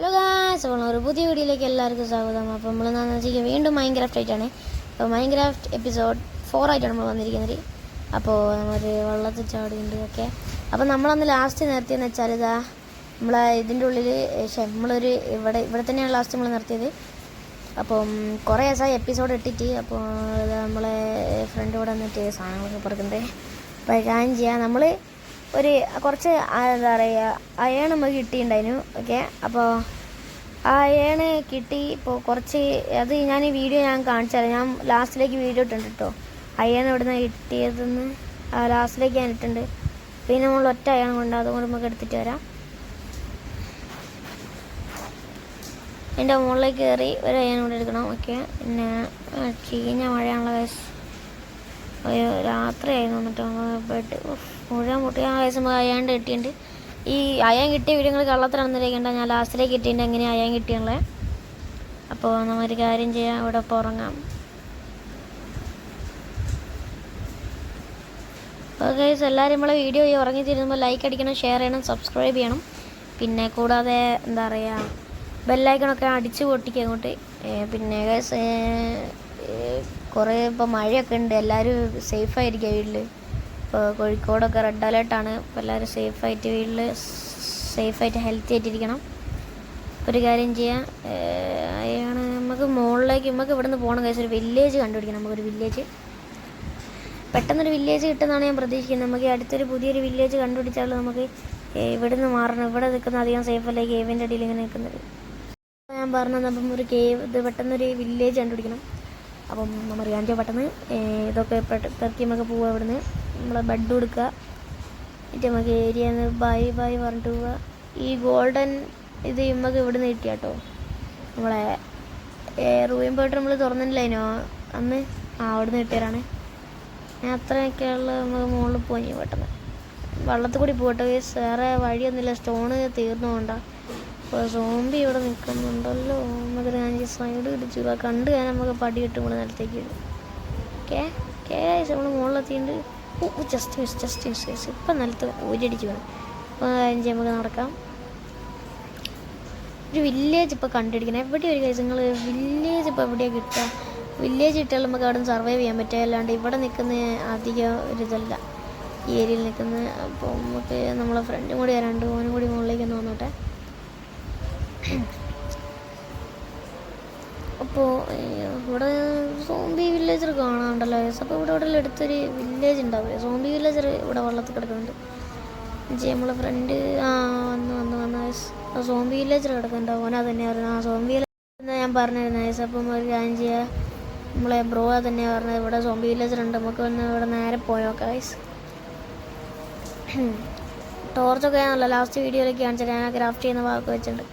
Hello guys, അപ്പോൾ ഒരു പുതിയ വീഡിയോയിലേക്ക് എല്ലാവർക്കും സ്വാഗതം. അപ്പോൾ നമ്മൾ എന്താണെന്ന് വെച്ചാൽ വീണ്ടും മൈൻക്രാഫ്റ്റ് ആയിട്ടാണ്. അപ്പോൾ മൈൻക്രാഫ്റ്റ് എപ്പിസോഡ് 4 ആയിട്ടാണ് നമ്മൾ വന്നിരിക്കുന്നത്. അപ്പോൾ നമ്മളൊരു വെള്ളത്തിൽ ചാടിയുണ്ട്. ഓക്കെ, അപ്പോൾ നമ്മളന്ന് ലാസ്റ്റ് നിർത്തിയെന്ന് വെച്ചാൽ ഇതാ നമ്മളെ ഇതിൻ്റെ ഉള്ളിൽ നമ്മളൊരു ഇവിടെ തന്നെയാണ് ലാസ്റ്റ് നമ്മൾ നിർത്തിയത്. അപ്പം കുറേ ദിവസമായി എപ്പിസോഡ് ഇട്ടിട്ട്. അപ്പോൾ നമ്മളെ ഫ്രണ്ട് ഇവിടെ വന്നിട്ട് സാധനങ്ങളൊക്കെ പറക്കുന്നത്. അപ്പോൾ കാര്യം ചെയ്യാം, നമ്മൾ ഒരു കുറച്ച് എന്താ പറയുക അയൺ നമുക്ക് കിട്ടിയിട്ടുണ്ടായിരുന്നു. ഓക്കെ, അപ്പോൾ ആ അയൺ കിട്ടി. ഇപ്പോൾ കുറച്ച് അത് ഞാൻ ഈ വീഡിയോ കാണിച്ചാൽ ഞാൻ ലാസ്റ്റിലേക്ക് വീഡിയോ ഇട്ടുണ്ട് കേട്ടോ. അയൺ ഇവിടുന്ന് കിട്ടിയതെന്ന് ലാസ്റ്റിലേക്ക് ഞാൻ ഇട്ടുണ്ട്. പിന്നെ നമ്മൾ ഒറ്റ അയൺ കൊണ്ട് അതുകൊണ്ട് നമുക്ക് എടുത്തിട്ട് വരാം. എൻ്റെ മുകളിലേക്ക് കയറി ഒരു അയൺ കൊണ്ട് എടുക്കണം. ഓക്കെ, പിന്നെ ചീഞ്ഞ മഴയാണുള്ള കേസ്. രാത്രിയായിരുന്നു എന്നിട്ട് ബെഡ് മുഴുവൻ പൊട്ടിയ കേസ് അയാണ്ട് കിട്ടിയിട്ടുണ്ട്. ഈ അയാൻ കിട്ടിയ വീഡിയോകൾ കള്ളത്തിലാണെന്നിരിക്കേണ്ട, ഞാൻ ലാസ്റ്റിലേക്ക് കിട്ടിയിട്ടുണ്ട് എങ്ങനെ അയാൻ കിട്ടിയുള്ളത്. അപ്പോൾ നമ്മൊരു കാര്യം ചെയ്യാം, ഇവിടെ ഇപ്പോൾ ഉറങ്ങാം. അപ്പോൾ ഗൈസ്, എല്ലാവരും നമ്മളെ വീഡിയോ ഉറങ്ങി തീരുമ്പോൾ ലൈക്ക് അടിക്കണം, ഷെയർ ചെയ്യണം, സബ്സ്ക്രൈബ് ചെയ്യണം. പിന്നെ കൂടാതെ എന്താ പറയുക ബെല്ലൈക്കണൊക്കെ അടിച്ച് പൊട്ടിക്കുക അങ്ങോട്ട്. പിന്നെ ഗൈസ് കുറേ ഇപ്പോൾ മഴയൊക്കെ ഉണ്ട്, എല്ലാവരും സേഫായിരിക്കുക വീട്ടിൽ. ഇപ്പോൾ കോഴിക്കോടൊക്കെ റെഡ് അലേർട്ടാണ്. അപ്പോൾ എല്ലാവരും സേഫായിട്ട് വീട്ടിൽ സേഫായിട്ട് ഹെൽത്തി ആയിട്ടിരിക്കണം. ഒരു കാര്യം ചെയ്യാം, അയാണ് നമുക്ക് മുകളിലേക്ക് നമുക്ക് ഇവിടെ നിന്ന് പോകണം കഴിച്ച് ഒരു വില്ലേജ് കണ്ടുപിടിക്കണം. നമുക്കൊരു വില്ലേജ് പെട്ടെന്നൊരു വില്ലേജ് കിട്ടുമെന്നാണ് ഞാൻ പ്രതീക്ഷിക്കുന്നത്. നമുക്ക് അടുത്തൊരു പുതിയൊരു വില്ലേജ് കണ്ടുപിടിച്ചാൽ നമുക്ക് ഇവിടെ നിന്ന് മാറണം. ഇവിടെ നിൽക്കുന്ന അധികം സേഫല്ലേ, കേവിൻ്റെ അടിയിൽ ഇങ്ങനെ നിൽക്കുന്നത്. ഞാൻ പറഞ്ഞത് അപ്പം ഒരു കേവ് ഇത് പെട്ടെന്നൊരു വില്ലേജ് കണ്ടുപിടിക്കണം. അപ്പം നമ്മറിയാൻ്റെ പെട്ടെന്ന് ഇതൊക്കെ പെറുക്കി നമുക്ക് പോവുക. ഇവിടുന്ന് നമ്മളെ ബെഡ് കൊടുക്കുക, എന്നിട്ട് നമുക്ക് ഏരിയന്ന് ബൈ പറഞ്ഞിട്ട് പോവുക. ഈ ഗോൾഡൻ ഇത് നമുക്ക് ഇവിടുന്ന് കിട്ടിയ കേട്ടോ. നമ്മളെ റൂം പോയിട്ട് നമ്മൾ തുറന്നിട്ടില്ലായിനോ അന്ന്, അവിടുന്ന് കിട്ടിയവരാണ്. ഞാൻ അത്രയൊക്കെയുള്ള നമുക്ക് മുകളിൽ പോയി പെട്ടെന്ന് വെള്ളത്തിൽ കൂടി പോകട്ടെ. വേറെ വഴിയൊന്നുമില്ല, സ്റ്റോണ് തീർന്നുകൊണ്ടാണ്. അപ്പോൾ സോംബി ഇവിടെ നിൽക്കുന്നുണ്ടല്ലോ. നമുക്ക് ഞാൻ സൈഡ് പിടിച്ചു കണ്ട് ഞാൻ നമുക്ക് പടി കിട്ടും കൂടെ നിലത്തേക്ക് ഇടും. ഓക്കെ നമ്മൾ മുകളിലെത്തിയിട്ട് ജസ്റ്റ് മിസ് ഇപ്പം നിലത്ത് ഊരടിച്ച് വേണം. അപ്പോൾ കാര്യം ചെയ്യാൻ നമുക്ക് നടക്കാം. ഒരു വില്ലേജ് ഇപ്പോൾ കണ്ടുപിടിക്കണം. എവിടെയും ഒരു കേസ് നിങ്ങൾ വില്ലേജ് ഇപ്പോൾ എവിടെയാണ് കിട്ടുക? വില്ലേജ് കിട്ടിയാൽ നമുക്ക് അവിടെ നിന്ന് സർവൈവ് ചെയ്യാൻ പറ്റുക. അല്ലാണ്ട് ഇവിടെ നിൽക്കുന്ന അധികം ഒരിതല്ല ഈ ഏരിയയിൽ നിൽക്കുന്നത്. അപ്പോൾ നമുക്ക് നമ്മളെ ഫ്രണ്ടും കൂടി വരാണ്ട് ഓനും കൂടി മുകളിലേക്ക് ഒന്ന് വന്നോട്ടെ. അപ്പോൾ ഇവിടെ സോംബി വില്ലേജർ കാണാറുണ്ടല്ലോ. അപ്പോൾ ഇവിടെ അടുത്തൊരു വില്ലേജ് ഉണ്ടാവില്ല. സോംബി വില്ലേജർ ഇവിടെ വെള്ളത്തിൽ കിടക്കുന്നുണ്ട്. നമ്മളെ ഫ്രണ്ട് വന്ന് സോംബി വില്ലേജർ കിടക്കുന്നുണ്ടാവും. ഓനാ തന്നെ പറയുന്നത് സോംബി വില്ലേജർ ഞാൻ പറഞ്ഞിരുന്നു. അപ്പം ഒരു കാര്യം ചെയ്യുക, നമ്മളെ ബ്രോ തന്നെ പറഞ്ഞത് ഇവിടെ സോംബി വില്ലേജർ ഉണ്ട്, നമുക്ക് വന്ന് ഇവിടെ നേരെ പോയോക്കാം ഗൈസ്. ടോർച്ചൊക്കെ ആണല്ലോ ലാസ്റ്റ് വീഡിയോയിലേക്ക് കാണിച്ചാൽ ഞാൻ ക്രാഫ്റ്റ് ചെയ്യുന്ന ഭാഗമൊക്കെ വെച്ചിട്ടുണ്ട്.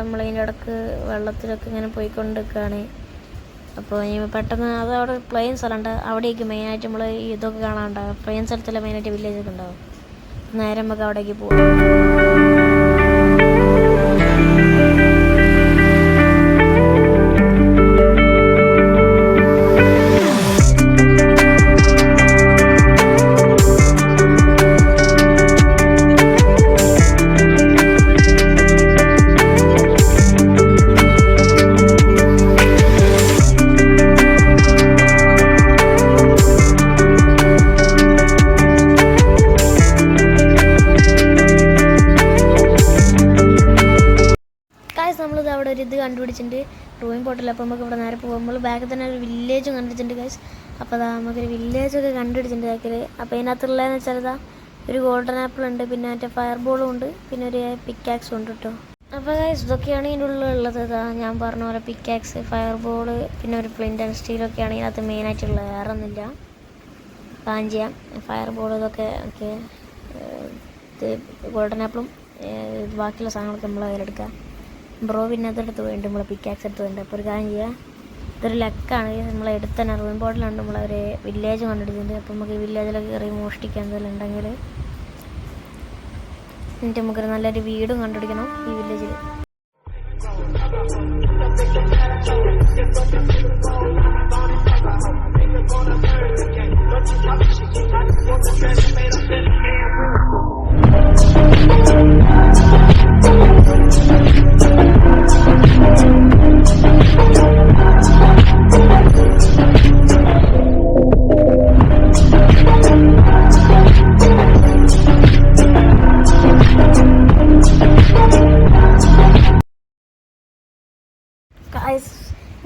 നമ്മളതിൻ്റെ ഇടക്ക് വെള്ളത്തിലൊക്കെ ഇങ്ങനെ പോയിക്കൊണ്ടിരിക്കുകയാണ്. അപ്പോൾ പെട്ടെന്ന് അത് അവിടെ പ്ലെയിൻ സ്ഥലമുണ്ട്, അവിടേക്ക് മെയിനായിട്ട് നമ്മൾ ഇതൊക്കെ കാണാനുണ്ടാകും. പ്ലെയിൻ സ്ഥലത്തുള്ള മെയിനായിട്ട് വില്ലേജൊക്കെ ഉണ്ടാവും. നേരെ നമുക്ക് അവിടേക്ക് പോകും. നമ്മളിത് അവിടെ ഒരു ഇത് കണ്ടുപിടിച്ചിട്ടുണ്ട്, ഡ്രോയിങ് പോർട്ടൽ. അപ്പോൾ നമുക്ക് ഇവിടെ നേരെ പോകും. നമ്മൾ ബാക്കിൽ തന്നെ ഒരു വില്ലേജും കണ്ടുപിടിച്ചിട്ടുണ്ട് ഗൈസ്. അപ്പോൾ അതാ നമുക്കൊരു വില്ലേജൊക്കെ കണ്ടുപിടിച്ചിട്ടുണ്ട് ബാക്കിൽ. അപ്പോൾ ഇതിനകത്തുള്ളതെന്ന് വെച്ചാൽ ഇതാ ഒരു ഗോൾഡൻ ആപ്പിൾ ഉണ്ട്, പിന്നെ മറ്റേ ഫയർ ബോളും ഉണ്ട്, പിന്നെ ഒരു പിക്കാക്സും ഉണ്ട് കേട്ടോ. അപ്പോൾ ഗൈസ് ഇതൊക്കെയാണ് ഇതിൻ്റെ ഉള്ളിലുള്ളത്. ഇതാ ഞാൻ പറഞ്ഞ പോലെ പിക്കാക്സ്, ഫയർ ബോൾ, പിന്നെ ഒരു ഫ്ലിന്റ് ആൻഡ് സ്റ്റീലൊക്കെയാണ് ഇതിനകത്ത് മെയിനായിട്ടുള്ളത്. വേറെ ഒന്നുമില്ല. പ്ലാൻ ചെയ്യാം. ഫയർ ബോൾ ഇതൊക്കെ ഓക്കെ, ഗോൾഡൻ ആപ്പിളും ബാക്കിയുള്ള സാധനങ്ങളൊക്കെ നമ്മൾ അതിലെടുക്കാം. ബ്രോ പിന്നെ അതെടുത്ത് വേണ്ടി നമ്മൾ പിക്കാക്സ് എടുത്തുണ്ട്. അപ്പോൾ ഒരു കാര്യം ചെയ്യുക, ഇതൊരു ലക്കാണ്. നമ്മൾ എടുത്ത തന്നെ റൂം ബോർഡിലുണ്ട് നമ്മളൊരു വില്ലേജ് കണ്ടിട്ടുണ്ട്. അപ്പോൾ നമുക്ക് ഈ വില്ലേജിലൊക്കെ കയറി മോഷ്ടിക്കാൻ എന്തെങ്കിലും ഉണ്ടെങ്കിൽ എന്നിട്ട് നമുക്കൊരു നല്ലൊരു വീടും കണ്ടുപിടിക്കണം ഈ വില്ലേജിൽ.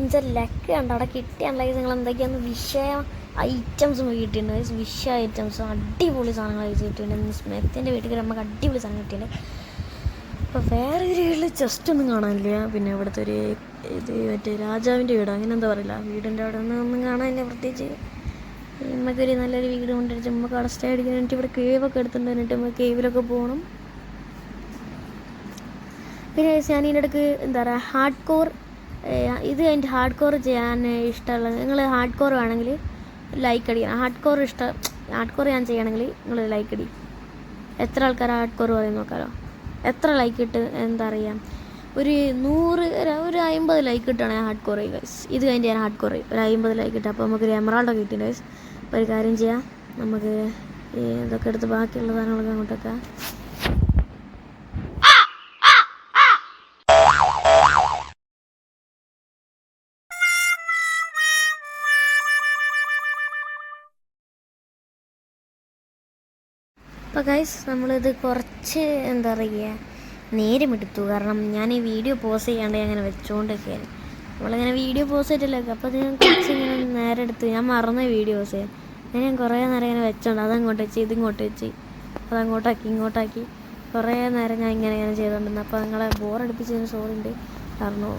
ഇഞ്ച ലക്ക് കണ്ട അവിടെ കിട്ടിയാണെങ്കിൽ നിങ്ങൾ എന്തൊക്കെയാണ് വിഷയം ഐറ്റംസും കിട്ടിയിട്ടുണ്ട്. വിഷ ഐറ്റംസും അടിപൊളി സാധനങ്ങൾ കിട്ടിയിട്ടുണ്ട്. സ്മെത്തിൻ്റെ വീട്ടിൽ നമുക്ക് അടിപൊളി സാധനം കിട്ടിയിട്ടുണ്ട്. അപ്പോൾ വേറെ ഒരു വീട്ടിൽ ജസ്റ്റ് ഒന്നും കാണാനില്ല. പിന്നെ ഇവിടുത്തെ ഒരു ഇത് മറ്റേ രാജാവിൻ്റെ വീട് അങ്ങനെ എന്താ പറയില്ല, വീടിൻ്റെ അവിടെ ഒന്നും കാണാനില്ല പ്രത്യേകിച്ച്. നമുക്കൊരു നല്ലൊരു വീട് കൊണ്ടുവരിച്ച് നമുക്ക് അവിടെ സ്റ്റേ അടിക്കാൻ വേണ്ടിയിട്ട് ഇവിടെ കേവൊക്കെ എടുത്തിട്ട് വന്നിട്ട് നമുക്ക് കേവിലൊക്കെ പോകണം. പിന്നെ ഞാൻ ഇതിൻ്റെ ഇടയ്ക്ക് എന്താ പറയുക ഹാർഡ് കോർ ഇത് എൻ്റെ ഹാർഡ് കോർ ചെയ്യാൻ ഇഷ്ടമുള്ളത്. നിങ്ങൾ ഹാർഡ് കോർ വേണമെങ്കിൽ ലൈക്ക് അടിക്കണം. ഹാർഡ് കോർ ഞാൻ ചെയ്യണമെങ്കിൽ നിങ്ങൾ ലൈക്ക് അടി. എത്ര ആൾക്കാർ ഹാർഡ് കോർ പറയും നോക്കാമല്ലോ. എത്ര ലൈക്ക് ഇട്ട് എന്താ പറയുക ഒരു 50 ലൈക്ക് ഇട്ടാണ് ഹാർഡ് കോർ ചെയ്യുക. ഇത് കഴിഞ്ഞ് ഞാൻ ഹാർഡ് കോർ ചെയ്യും ഒരു 50 ലൈക്ക് ഇട്ട്. അപ്പോൾ നമുക്കൊരു എമറാൾഡൊക്കെ കിട്ടിയിട്ടുണ്ട് ഗൈസ്. അപ്പോൾ ഒരു കാര്യം ചെയ്യാം, നമുക്ക് ഇതൊക്കെ എടുത്ത് ബാക്കിയുള്ള സാധനങ്ങളൊക്കെ അങ്ങോട്ടൊക്കെ അപ്പോൾ ഗൈസ് നമ്മളിത് കുറച്ച് എന്താ പറയുക നേരം എടുത്തു. കാരണം ഞാൻ ഈ വീഡിയോ പോസ് ചെയ്യാണ്ട് അങ്ങനെ വെച്ചുകൊണ്ടൊക്കെയാണ്. നമ്മളിങ്ങനെ വീഡിയോ പോസ് ചെയ്തിട്ടില്ല. അപ്പോൾ അത് ഞാൻ കുറച്ച് ഇങ്ങനെ നേരം എടുത്തു. ഞാൻ മറന്ന വീഡിയോ പോസ് ചെയ്യാൻ. അങ്ങനെ ഞാൻ കുറേ നേരം ഇങ്ങനെ വെച്ചോണ്ട് അതങ്ങോട്ട് വെച്ച് ഇതിങ്ങോട്ട് വെച്ച് അതങ്ങോട്ടാക്കി ഇങ്ങോട്ടാക്കി കുറേ നേരം ഞാൻ ഇങ്ങനെ ചെയ്തുകൊണ്ടിരുന്നു. അപ്പോൾ നിങ്ങളെ ബോറടിപ്പിച്ചതിന് സോറി ഉണ്ട്. കാരണം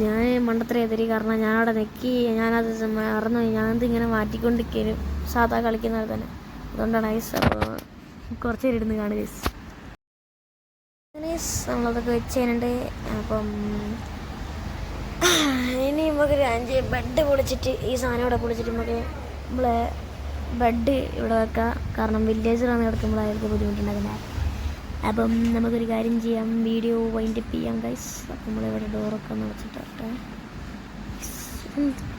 ഞാൻ മണ്ടത്ര എതിരി, കാരണം ഞാനവിടെ നെക്കി ഞാനത് മറന്നു. ഞാനതിങ്ങനെ മാറ്റിക്കൊണ്ടിരിക്കും സാധാ കളിക്കുന്നത് തന്നെ. അതുകൊണ്ടാണ് ഗൈസ്. അപ്പോൾ കുറച്ച് നേരം ഇരുന്ന് കാണുക ഗൈസ്. നമ്മളതൊക്കെ വെച്ച് കഴിഞ്ഞിട്ട് അപ്പം ഇനി നമുക്ക് ബെഡ് പൊളിച്ചിട്ട് ഈ സാധനം ഇവിടെ പൊളിച്ചിട്ട് നമുക്ക് നമ്മളെ ബെഡ് ഇവിടെ വെക്കാം. കാരണം വില്ലേജിലാണ് കിടക്കുമ്പോഴായിരിക്കും ബുദ്ധിമുട്ടുണ്ടാക്കുന്നത്. അപ്പം നമുക്കൊരു കാര്യം ചെയ്യാം, വീഡിയോ വൈൻഡപ്പ് ചെയ്യാം ഗൈസ്. അപ്പം നമ്മളിവിടെ ഡോറൊക്കെ ഒന്ന് വെച്ചിട്ട്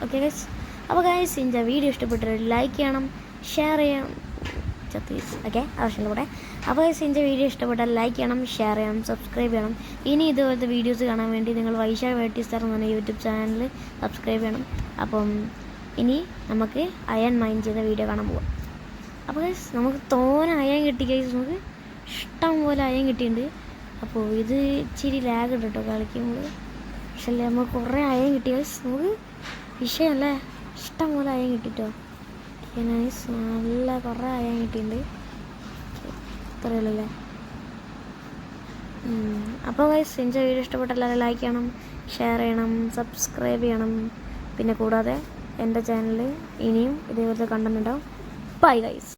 ഓക്കെ ഗൈസ്. അപ്പോൾ ഗൈസ് എൻ്റെ വീഡിയോ ഇഷ്ടപ്പെട്ടിട്ട് ലൈക്ക് ചെയ്യണം, ഷെയർ ചെയ്യണം ഓക്കെ ആവശ്യമുള്ള കൂടെ. അപ്പോൾ എൻ്റെ വീഡിയോ ഇഷ്ടപ്പെട്ടാൽ ലൈക്ക് ചെയ്യണം, ഷെയർ ചെയ്യണം, സബ്സ്ക്രൈബ് ചെയ്യണം. ഇനി ഇതുപോലത്തെ വീഡിയോസ് കാണാൻ വേണ്ടി നിങ്ങൾ വൈശാഖ് വെട്ടിസ്റ്റാർ എന്ന് പറഞ്ഞ യൂട്യൂബ് ചാനൽ സബ്സ്ക്രൈബ് ചെയ്യണം. അപ്പം ഇനി നമുക്ക് അയൺ മൈൻ ചെയ്ത വീഡിയോ കാണാൻ പോവാം. അപ്പോൾ നമുക്ക് അയൺ കിട്ടി ഗൈസ്, നമുക്ക് ഇഷ്ടം പോലെ അയൺ കിട്ടിയിട്ടുണ്ട്. അപ്പോൾ ഇത് ഇച്ചിരി ലാഗ് ഉണ്ട് കേട്ടോ കളിക്കുമ്പോൾ. പക്ഷേ അല്ലേ നമുക്ക് കുറേ അയൺ കിട്ടി ഗൈസ്. നമുക്ക് വിഷയമല്ലേ, ഇഷ്ടം പോലെ അയൺ കിട്ടിട്ടോ. നൈസ്, നല്ല കുറേ അയൺ കിട്ടിയിട്ടുണ്ട്. ഇത്രയുള്ളല്ലേ. അപ്പോൾ ഗൈസ് എൻ്റെ വീഡിയോ ഇഷ്ടപ്പെട്ട എല്ലാവരും ലൈക്ക് ചെയ്യണം, ഷെയർ ചെയ്യണം, സബ്സ്ക്രൈബ് ചെയ്യണം. പിന്നെ കൂടാതെ എൻ്റെ ചാനലിൽ ഇനിയും ഇതേപോലത്തെ കണ്ടന്റ് ഉണ്ടാവും. Bye guys.